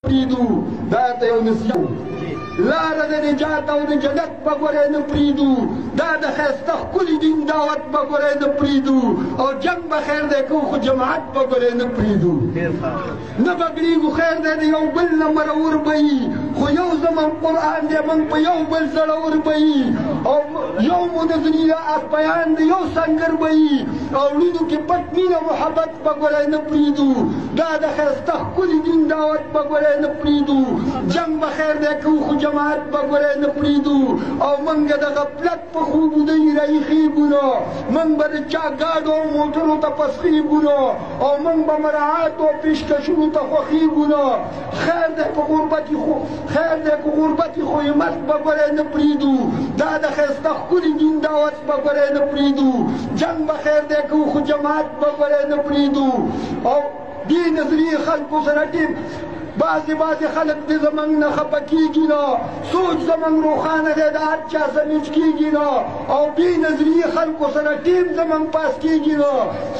پریدو دا ته یو نصیحت لاره د نجات او د جنت به ګورې نه پرېږدو دا د ښایسته ښکلي دین دعوت به ګورې نه پرېږدو او جنګ به خیر دی کوو خو جماعت به ګورې نه پرېږدو نه بګړېږو خیر دی د یو بل نه مرور به یي خو یو زموږ قرآن دی موږ په یو بل زړور به یي او یو مو د دنیا بیان د یو سنګر به یي او وړینو کې پټ مینه محبت به ګورې نه پرېږدو دا د ښایسته ښکلي دین دعوت به ګورې نه پرېږدو جنګ به خیر دی کوو خو جماعت به ګورې نه پرېږدو او موږ د غفلت په خوبو دی راایښېږو موږ به د چا ګاډو او موټرو ته پسخېږو او موږ به مراعات او پیشکشونو ته خوښېږو خیر دی که غربت خو همت به ګورې نه پرېږدو دا د ښایسته ښکلي دین دعوت به ګورې نه پرېږدو جنګ به خیر دی کوو خو جماعت به ګورې نه پرېږدو او دې نظریې خلکو سره ټیم بعضې خلک دې زموږ نه خفه کېږي نه سوچ زموږ روښانه دی د هر چا سمیج کېږي نه او بې نظریې خلکو سره ټیم زموږ پاس کېږي نه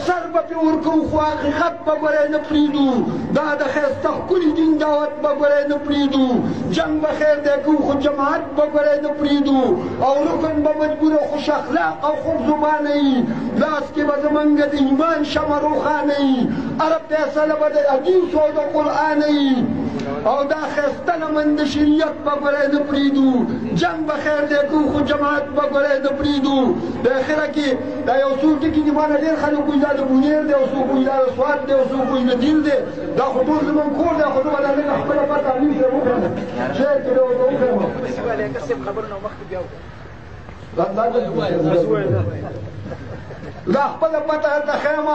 سر به پرې ورکوو خو حقیقت به ګورې نه پرېږدو دا د ښایسته ښکلي دین دعوت به ګورې نه پرېږدو جنګ به خیر دی کوو خو جماعت به ګورې نه پرېږدو او رکن به مجبوره خوش اخلاق او خوږ زبانه یي لاس کې به زموږ د ایمان شمع روښانه یي هره فیصله به د حدیثو او د قرآن یي او دا ښایسته لمن د شریعت به ګورې نه پرېږدو جنګ به خیر دی کوو خو جماعت به ګورې نه پرېږدو د اخره کې دا یو څو ټکي دي ما نه ډېر خلک وایي دا د بونیر دی او څوک وایي دا د سوات دی او څوک وایي د دین دی دا خو ټول زموږ کور دی خو زه به دا لږه خپله پته علیم صاحب وکړم شعر کې به ورته وکړم دا خپله پته درته ښیم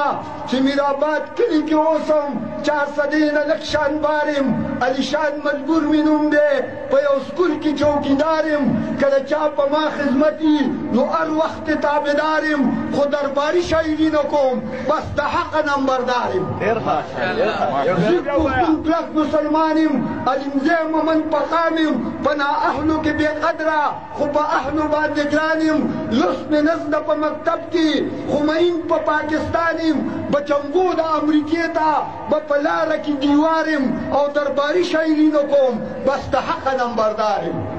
چې میرآباد کلي کې اوسم 400 نه لږ شان بار یم علیشان مجبور مې نوم دی په یو سکول کې چوکیدار یم که د چا په ما خدمت وي نو هر وخت تابعدار یم خو درباري شاعري نه کوم بس د حقه نمبردار یم زیږ پښتون کلک مسلمان یم علمزی ممن پقام یم په نااهلو کې بې قدره خو په اهلو باندې ګران یم لوست مې نه زده په مکتب کې خو مین په پاکستان یم بچنګو د امریکې ته به په لاره کې دیوار یم او درباري شاعري نه کوم بس د حقه نمبردار یم